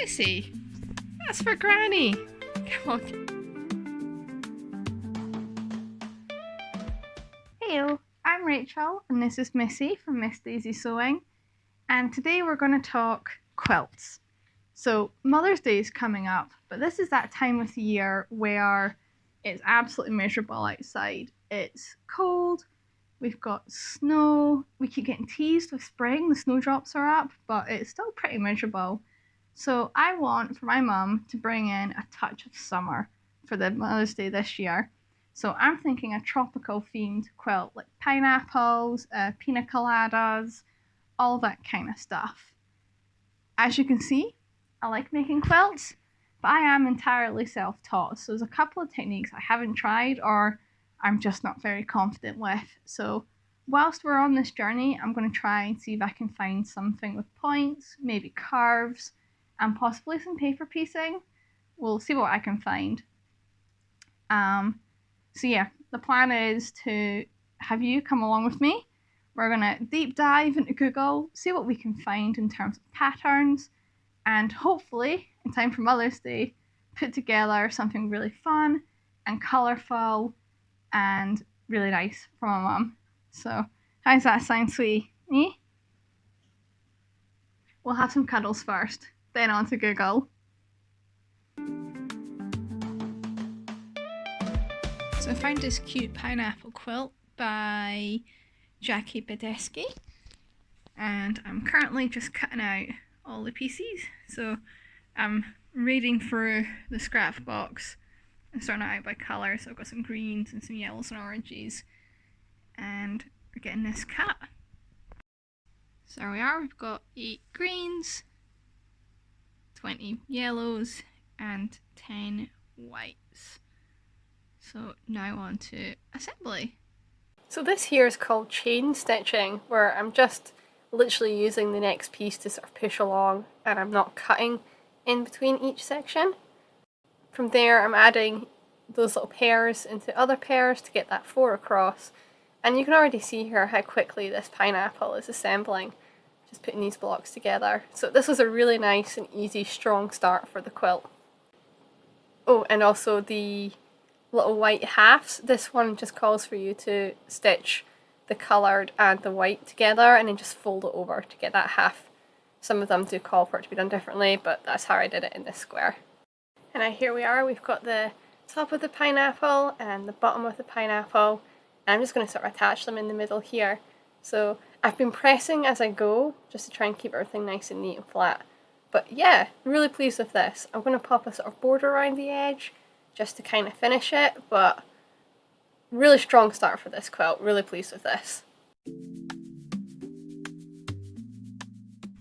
Missy, that's for Granny. Come on. Heyo, I'm Rachel and this is Missy from Miss Daisy Sewing, and today we're going to talk quilts. So Mother's Day is coming up, but this is that time of the year where it's absolutely miserable outside. It's cold, we've got snow, we keep getting teased with spring, the snowdrops are up, but it's still pretty miserable. So I want for my mum to bring in a touch of summer for the Mother's Day this year. So I'm thinking a tropical themed quilt, like pineapples, pina coladas, all that kind of stuff. As you can see, I like making quilts, but I am entirely self-taught. So there's a couple of techniques I haven't tried or I'm just not very confident with. So whilst we're on this journey, I'm going to try and see if I can find something with points, maybe curves, and possibly some paper piecing. We'll see what I can find. So yeah, the plan is to have you come along with me. We're going to deep dive into Google, see what we can find in terms of patterns, and hopefully, in time for Mother's Day, put together something really fun and colourful and really nice for my mum. So, how's that sound, sweetie? Eh? We'll have some cuddles first, then on to Google. So I found this cute pineapple quilt by Jackie Badesky, and I'm currently just cutting out all the pieces. So I'm reading through the scrap box and sorting it out by colour. So I've got some greens and some yellows and oranges, and we're getting this cut. So there we are, we've got 8 greens, 20 yellows and 10 whites. So now on to assembly. So this here is called chain stitching, where I'm just literally using the next piece to sort of push along and I'm not cutting in between each section. From there I'm adding those little pairs into other pairs to get that 4 across, and you can already see here how quickly this pineapple is assembling, just putting these blocks together. So this was a really nice and easy strong start for the quilt. Oh, and also the little white halves, this one just calls for you to stitch the coloured and the white together and then just fold it over to get that half. Some of them do call for it to be done differently, but that's how I did it in this square. And now here we are, we've got the top of the pineapple and the bottom of the pineapple, and I'm just going to sort of attach them in the middle here. So I've been pressing as I go just to try and keep everything nice and neat and flat. But yeah, really pleased with this. I'm going to pop a sort of border around the edge just to kind of finish it, but really strong start for this quilt, really pleased with this.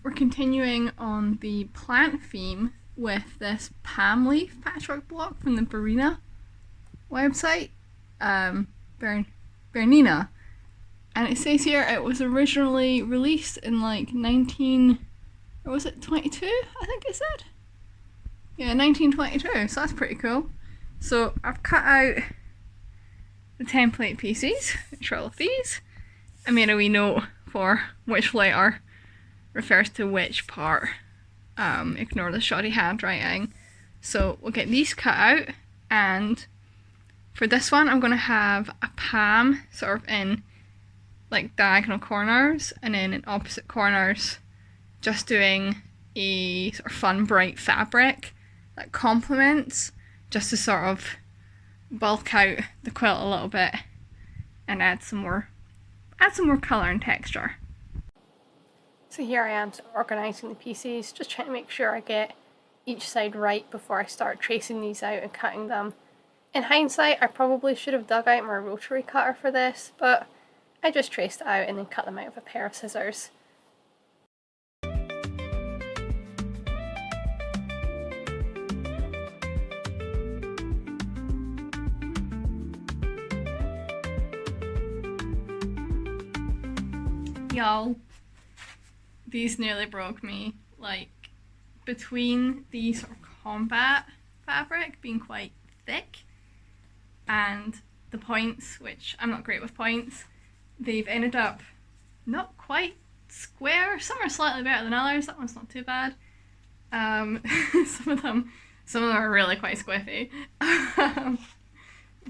We're continuing on the plant theme with this palm leaf patchwork block from the Barina website, Bernina, and it says here it was originally released in like 22, I think it said? Yeah, 1922, so that's pretty cool. So I've cut out the template pieces, which are all of these. I made a wee note for which letter refers to which part. Ignore the shoddy handwriting. So we'll get these cut out, and for this one I'm going to have a palm sort of in like diagonal corners, and then in opposite corners just doing a sort of fun bright fabric that complements, just to sort of bulk out the quilt a little bit and add some more colour and texture. So here I am organising the pieces, just trying to make sure I get each side right before I start tracing these out and cutting them. In hindsight, I probably should have dug out my rotary cutter for this, but I just traced it out and then cut them out with a pair of scissors. Y'all, these nearly broke me. Like, between the sort of combat fabric being quite thick and the points, which I'm not great with points, they've ended up not quite square. Some are slightly better than others, that one's not too bad. Some of them are really quite squiffy.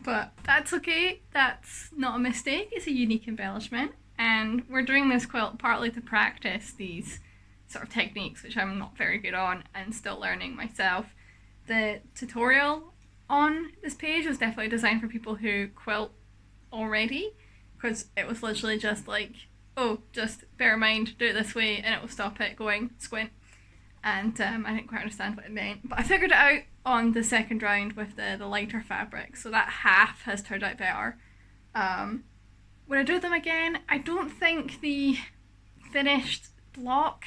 But that's okay, that's not a mistake, it's a unique embellishment. And we're doing this quilt partly to practice these sort of techniques, which I'm not very good on and still learning myself. The tutorial on this page was definitely designed for people who quilt already, because it was literally just like, oh, just bear in mind, do it this way, and it will stop it going squint. And I didn't quite understand what it meant, but I figured it out on the second round with the lighter fabric, so that half has turned out better. When I do them again, I don't think the finished block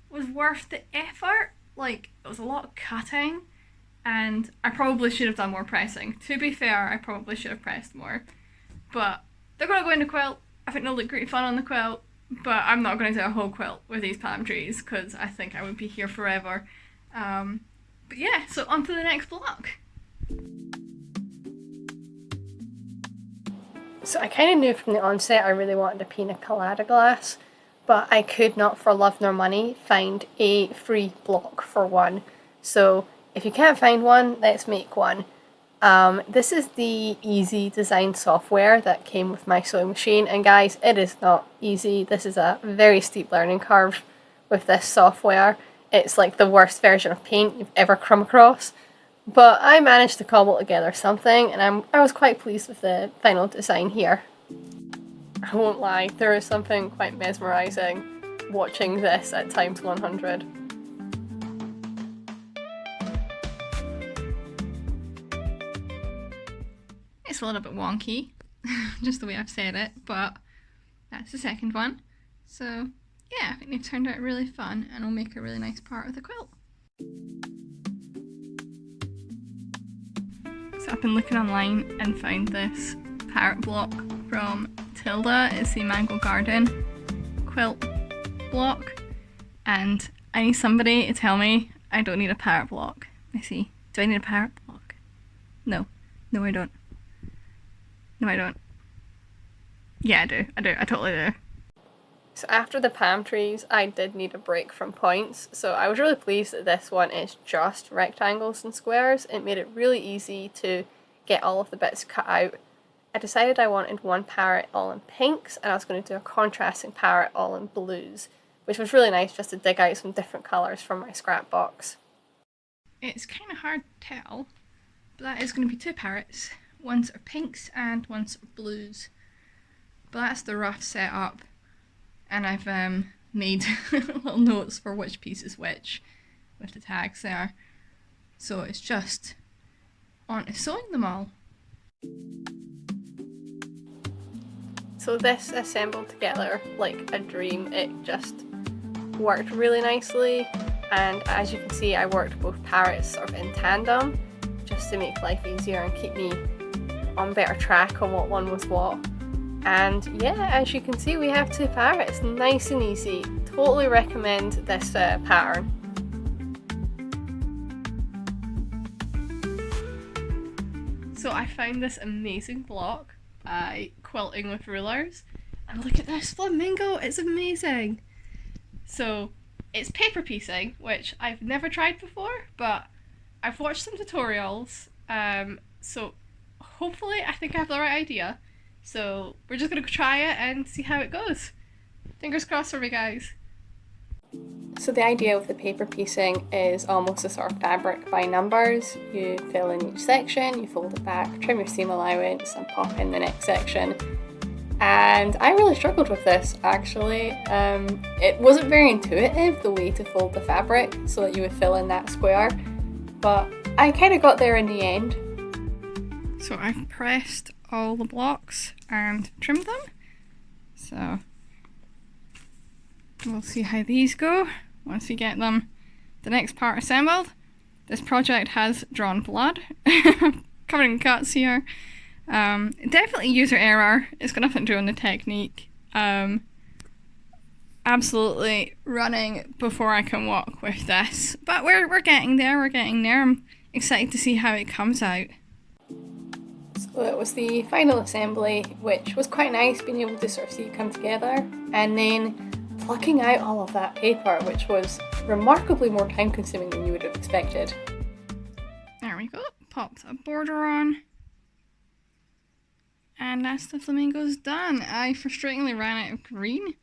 was worth the effort. Like, it was a lot of cutting, and I probably should have done more pressing. To be fair, I probably should have pressed more, but they're going to go in the quilt. I think they'll look great fun on the quilt, but I'm not going to do a whole quilt with these palm trees because I think I would be here forever. But yeah, so on to the next block. So I kind of knew from the onset I really wanted a pina colada glass, but I could not for love nor money find a free block for one. So if you can't find one, let's make one. This is the easy design software that came with my sewing machine, and guys, it is not easy. This is a very steep learning curve with this software. It's like the worst version of Paint you've ever come across, but I managed to cobble together something, and I was quite pleased with the final design here. I won't lie, there is something quite mesmerising watching this at times 100. It's a little bit wonky, just the way I've said it, but that's the second one. So yeah, I think they've turned out really fun and will make a really nice part of the quilt. So I've been looking online and found this parrot block from Tilda. It's the Mango Garden quilt block, and I need somebody to tell me I don't need a parrot block. Missy, do I need a parrot block? No. No, I don't. No, I don't. Yeah, I do. I totally do. So after the palm trees, I did need a break from points, so I was really pleased that this one is just rectangles and squares. It made it really easy to get all of the bits cut out. I decided I wanted one parrot all in pinks, and I was going to do a contrasting parrot all in blues, which was really nice just to dig out some different colours from my scrap box. It's kind of hard to tell, but that is going to be two parrots. One's are pinks and one's are blues. But that's the rough setup, and I've made little notes for which piece is which with the tags there. So it's just on to sewing them all. So this assembled together like a dream. It just worked really nicely, and as you can see, I worked both parrots sort of in tandem just to make life easier and keep me on better track on what one was what. And yeah, as you can see, we have two parrots, nice and easy. Totally recommend this pattern. So I found this amazing block by Quilting with Rulers, and look at this flamingo, it's amazing. So it's paper piecing, which I've never tried before, but I've watched some tutorials, so hopefully I think I have the right idea. So we're just going to try it and see how it goes. Fingers crossed for me, guys. So the idea of the paper piecing is almost a sort of fabric by numbers. You fill in each section, you fold it back, trim your seam allowance and pop in the next section. And I really struggled with this actually. It wasn't very intuitive, the way to fold the fabric so that you would fill in that square, but I kind of got there in the end. So I've pressed all the blocks and trimmed them, so we'll see how these go once we get them the next part assembled. This project has drawn blood. Covered in cuts here. Definitely user error. It's got nothing to do on the technique. Absolutely running before I can walk with this, but we're getting there. I'm excited to see how it comes out. So it was the final assembly, which was quite nice, being able to sort of see it come together. And then plucking out all of that paper, which was remarkably more time consuming than you would have expected. There we go, popped a border on. And that's the flamingos done. I frustratingly ran out of green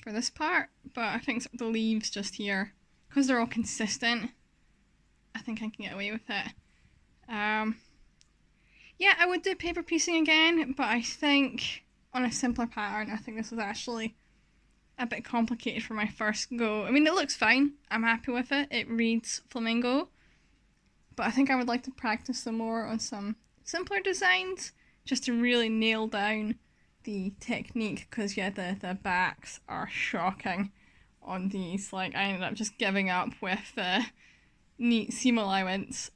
for this part, but I think the leaves just here, because they're all consistent, I think I can get away with it. Yeah, I would do paper piecing again, but I think on a simpler pattern, I think this was actually a bit complicated for my first go. I mean, it looks fine. I'm happy with it. It reads flamingo, but I think I would like to practice some more on some simpler designs just to really nail down the technique, because yeah, the backs are shocking on these. Like, I ended up just giving up with the neat seam allowance.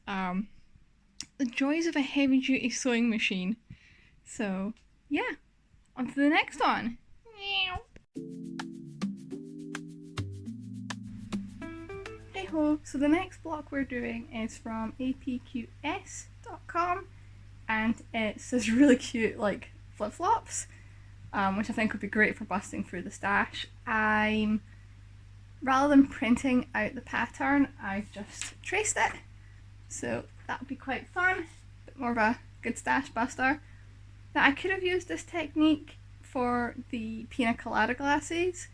The joys of a heavy duty sewing machine. So yeah, on to the next one. Hey ho, so the next block we're doing is from apqs.com, and it's this really cute like flip-flops, which I think would be great for busting through the stash. Rather than printing out the pattern, I've just traced it, so that would be quite fun. A bit more of a good stash buster. Now, I could have used this technique for the pina colada glasses,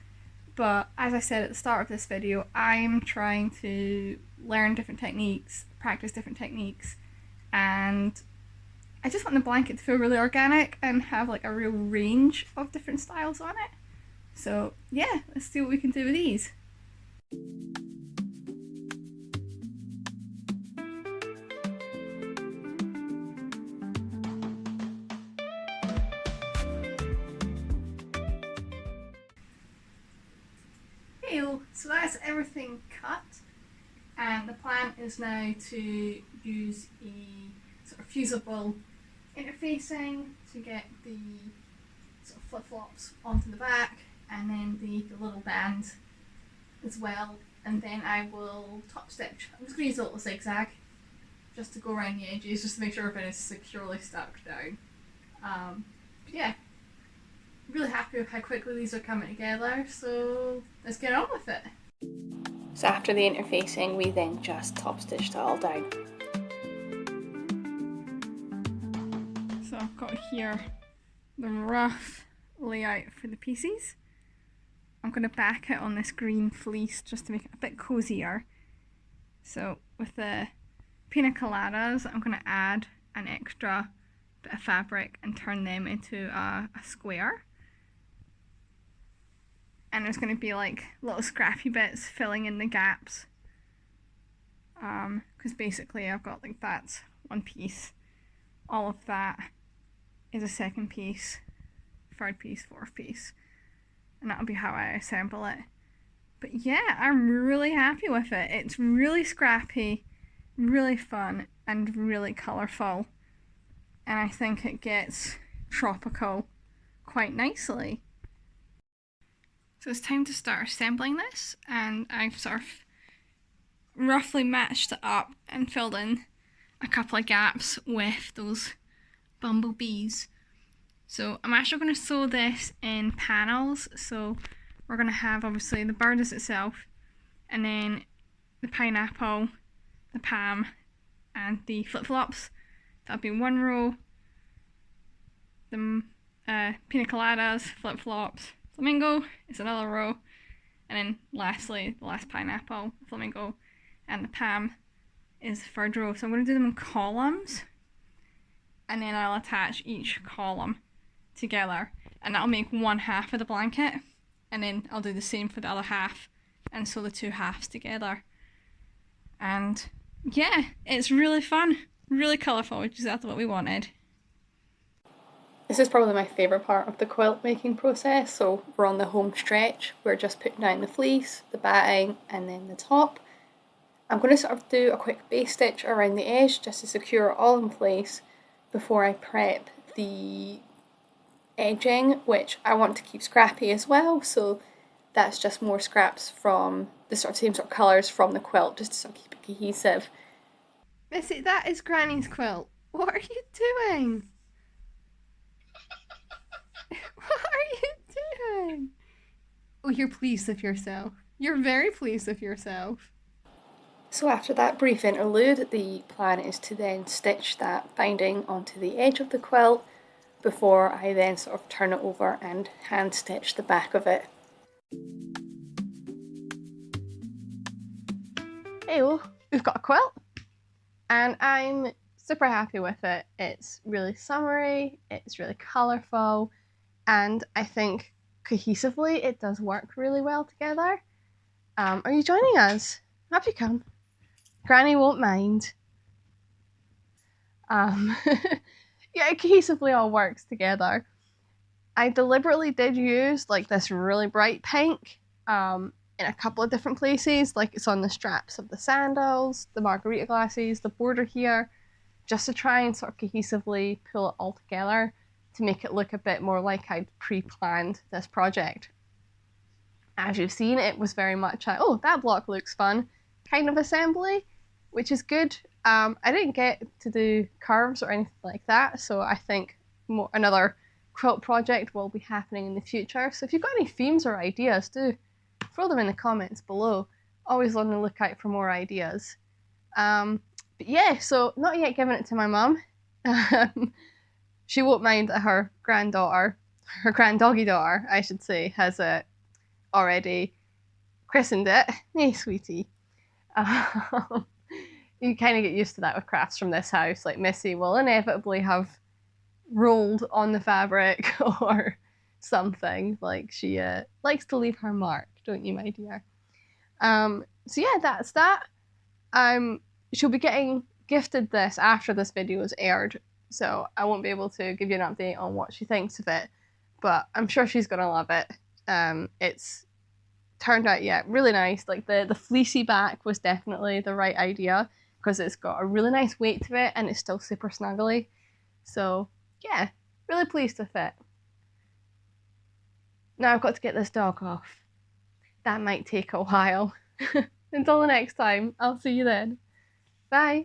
but as I said at the start of this video, I'm trying to learn different techniques, practice different techniques, and I just want the blanket to feel really organic and have like a real range of different styles on it. So yeah, let's see what we can do with these. So that's everything cut, and the plan is now to use a sort of fusible interfacing to get the sort of flip-flops onto the back, and then the little band as well, and then I will top stitch. I'm just going to use a little zigzag just to go around the edges, just to make sure everything is securely stuck down. But yeah, really happy with how quickly these are coming together, so let's get on with it. So after the interfacing, we then just top stitched it all down. So I've got here the rough layout for the pieces. I'm going to back it on this green fleece just to make it a bit cozier. So with the pina coladas, I'm going to add an extra bit of fabric and turn them into a square. And there's going to be like little scrappy bits filling in the gaps. Because basically I've got like that's one piece. All of that is a second piece, third piece, fourth piece. And that'll be how I assemble it. But yeah, I'm really happy with it. It's really scrappy, really fun, and really colourful. And I think it gets tropical quite nicely. So it's time to start assembling this, and I've sort of roughly matched it up and filled in a couple of gaps with those bumblebees. So I'm actually going to sew this in panels. So we're going to have obviously the bird as itself, and then the pineapple, the palm, and the flip-flops. That'll be one row. The pina coladas, flip-flops, flamingo is another row, and then lastly the last pineapple, flamingo, and the palm is the third row. So I'm going to do them in columns, and then I'll attach each column together, and that'll make one half of the blanket, and then I'll do the same for the other half and sew the two halves together. And yeah, it's really fun, really colourful, which is exactly what we wanted. This is probably my favourite part of the quilt making process. So we're on the home stretch. We're just putting down the fleece, the batting, and then the top. I'm going to sort of do a quick base stitch around the edge just to secure it all in place before I prep the edging, which I want to keep scrappy as well. So that's just more scraps from the sort of same sort of colours from the quilt, just to sort of keep it cohesive. Missy, that is Granny's quilt. What are you doing? What are you doing? Oh, you're pleased with yourself. You're very pleased with yourself. So after that brief interlude, the plan is to then stitch that binding onto the edge of the quilt before I then sort of turn it over and hand stitch the back of it. Heyo, we've got a quilt and I'm super happy with it. It's really summery, it's really colourful, and I think cohesively it does work really well together. Are you joining us? Have you come? Granny won't mind. Yeah, it cohesively all works together. I deliberately did use like this really bright pink in a couple of different places, like it's on the straps of the sandals, the margarita glasses, the border here, just to try and sort of cohesively pull it all together to make it look a bit more like I'd pre-planned this project. As you've seen, it was very much a, oh, that block looks fun kind of assembly, which is good. I didn't get to do curves or anything like that, so I think another quilt project will be happening in the future. So if you've got any themes or ideas, do throw them in the comments below. Always on the lookout for more ideas. But yeah, so not yet giving it to my mum. She won't mind that her granddoggy daughter, I should say, has already christened it. Hey, sweetie. You kind of get used to that with crafts from this house. Like Missy will inevitably have rolled on the fabric or something. Like she likes to leave her mark, don't you, my dear? So yeah, that's that. She'll be getting gifted this after this video is aired, so I won't be able to give you an update on what she thinks of it, but I'm sure she's gonna love it. It's turned out, yeah, really nice. Like the fleecy back was definitely the right idea because it's got a really nice weight to it and it's still super snuggly. So yeah, really pleased with it. Now I've got to get this dog off. That might take a while. Until the next time, I'll see you then. Bye.